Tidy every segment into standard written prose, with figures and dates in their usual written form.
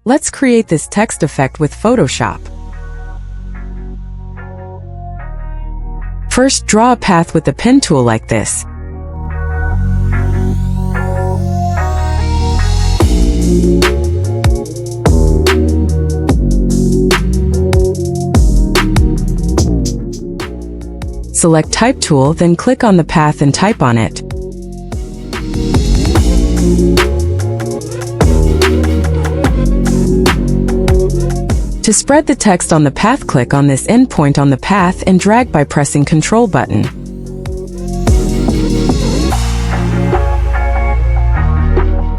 Let's create this text effect with Photoshop. First, draw a path with the pen tool like this. Select Type tool, then click on the path and type on it. To spread the text on the path, click on this endpoint on the path and drag by pressing Ctrl button.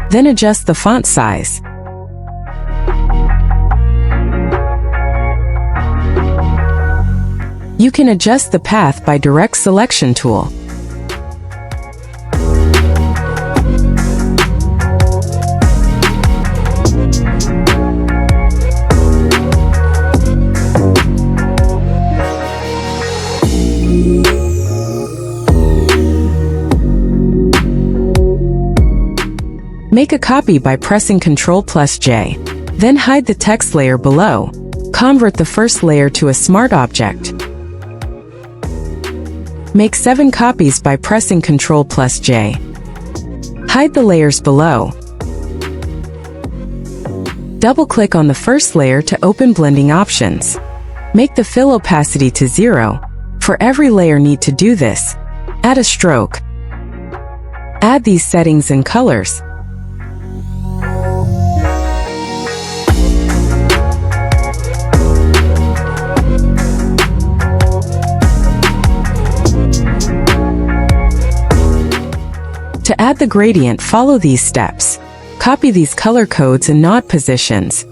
Then adjust the font size. You can adjust the path by Direct Selection tool. Make a copy by pressing Ctrl+J. Then hide the text layer below. Convert the first layer to a smart object. Make 7 copies by pressing Ctrl+J. Hide the layers below. Double-click on the first layer to open blending options. Make the fill opacity to 0. For every layer need to do this. Add a stroke. Add these settings and colors. To add the gradient, follow these steps. Copy these color codes and node positions.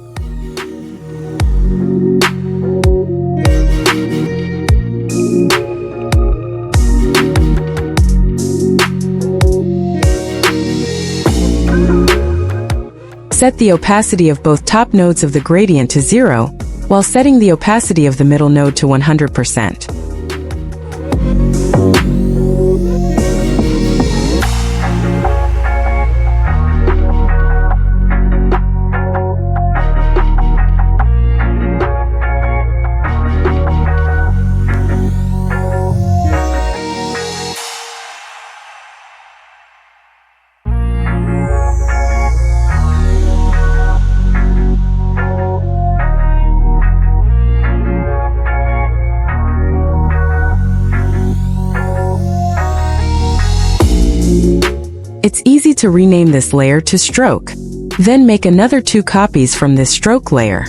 Set the opacity of both top nodes of the gradient to 0, while setting the opacity of the middle node to 100%. It's easy to rename this layer to Stroke. Then make another 2 copies from this stroke layer.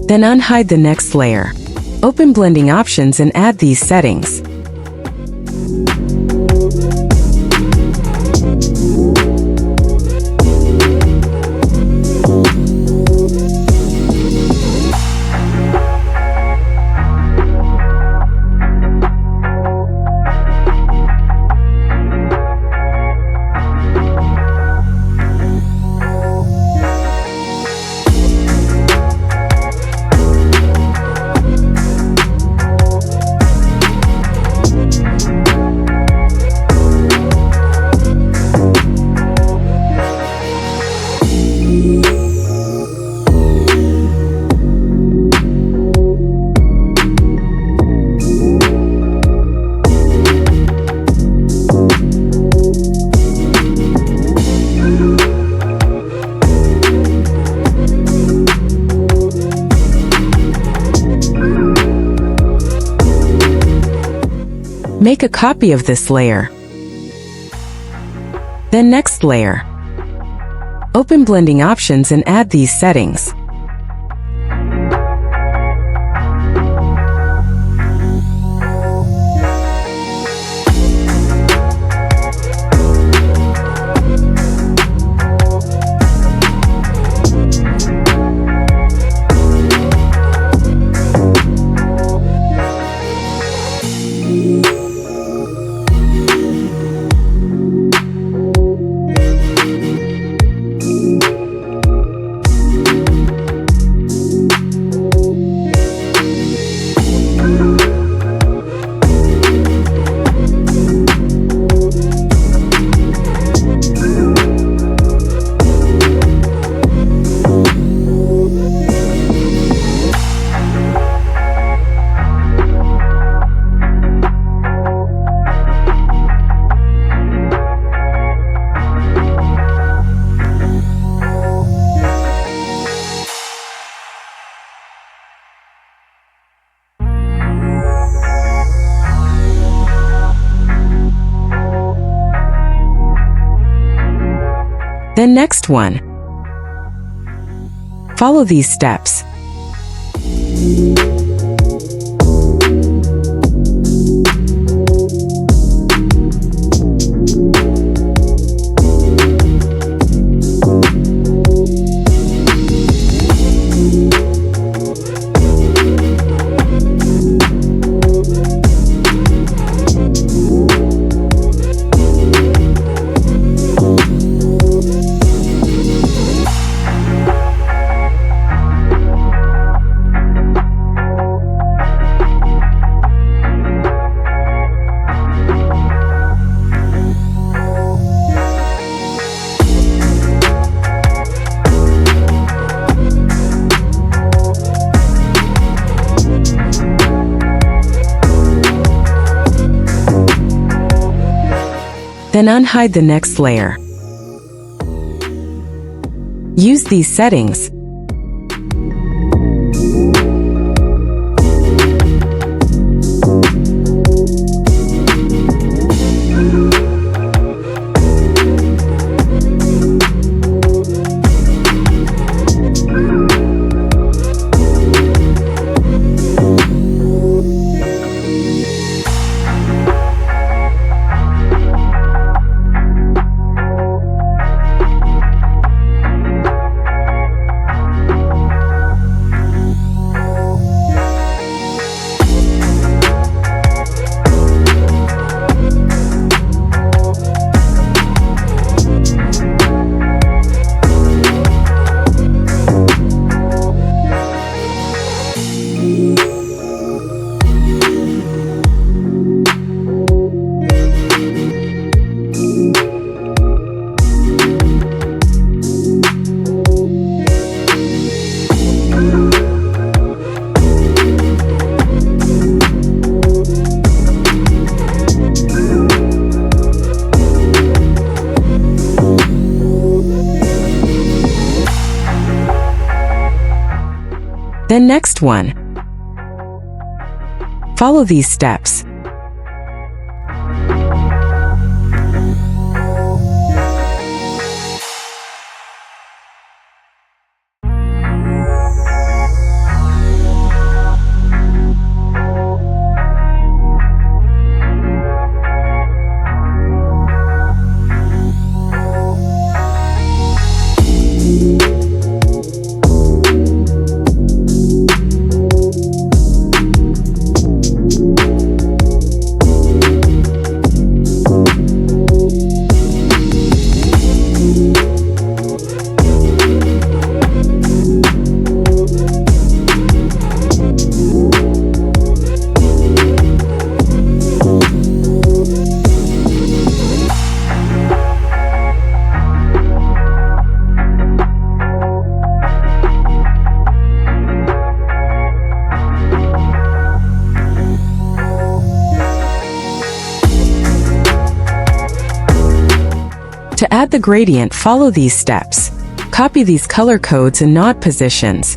Then unhide the next layer. Open blending options and add these settings. Make a copy of this layer. Then next layer. Open blending options and add these settings. Then next one. Follow these steps. Then unhide the next layer. Use these settings. Then next one. Follow these steps. To add the gradient, follow these steps. Copy these color codes and knot positions.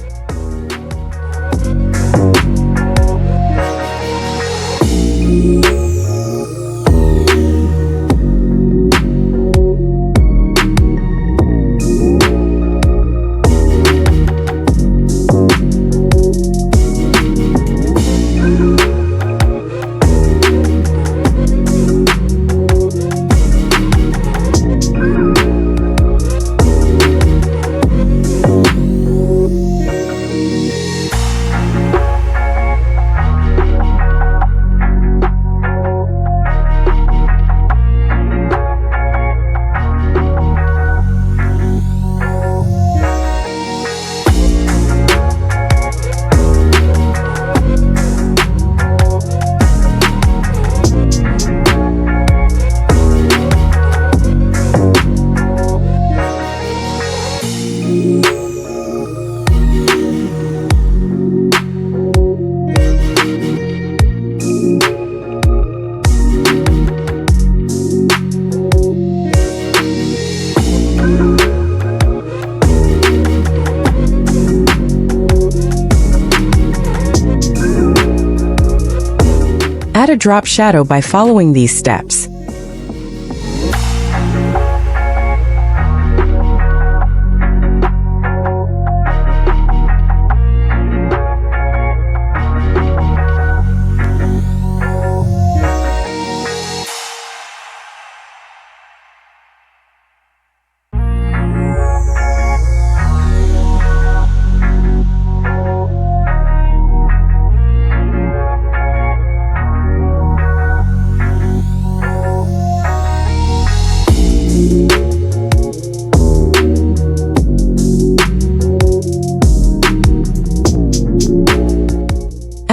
Add a drop shadow by following these steps.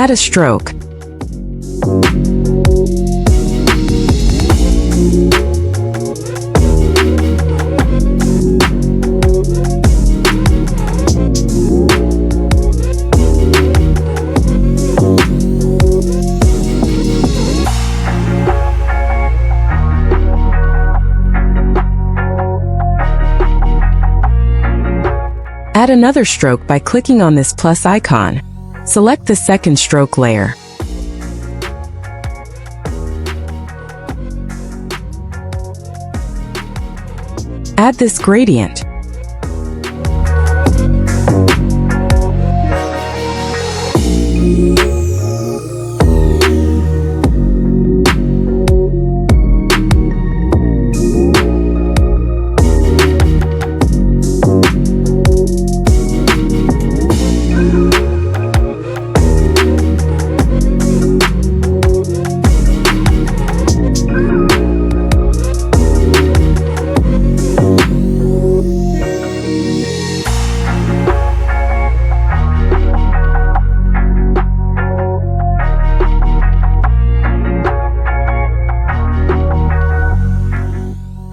Add a stroke. Add another stroke by clicking on this plus icon. Select the second stroke layer. Add this gradient.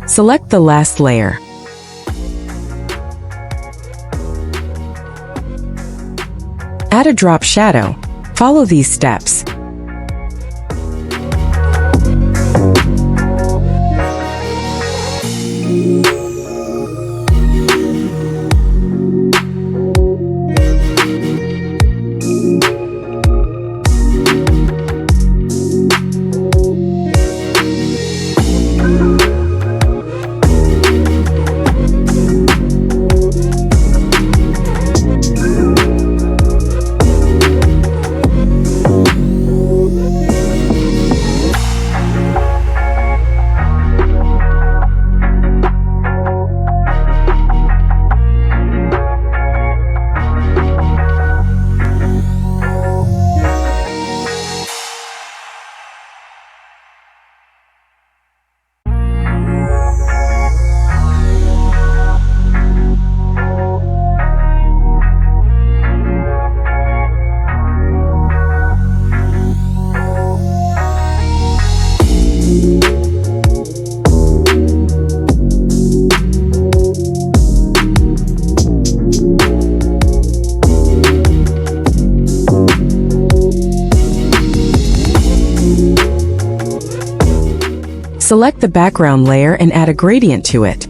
Select the last layer. Add a drop shadow. Follow these steps. Select the background layer and add a gradient to it.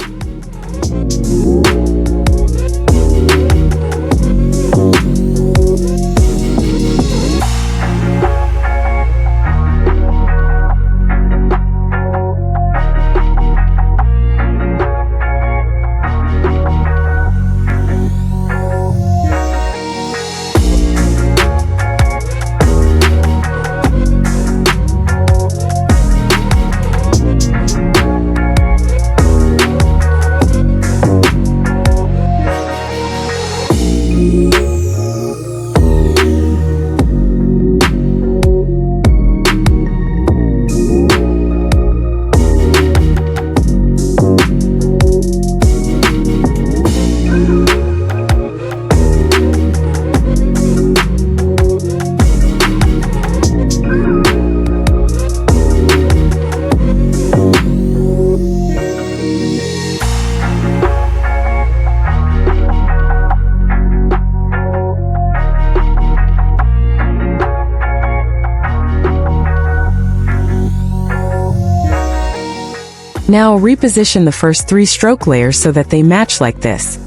Now reposition the first 3 stroke layers so that they match like this.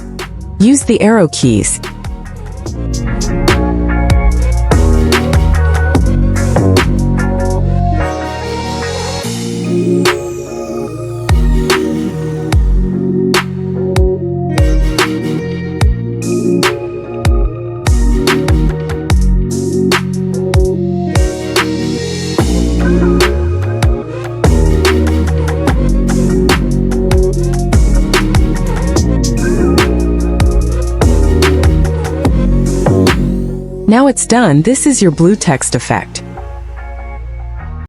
Use the arrow keys. Now it's done. This is your blue text effect.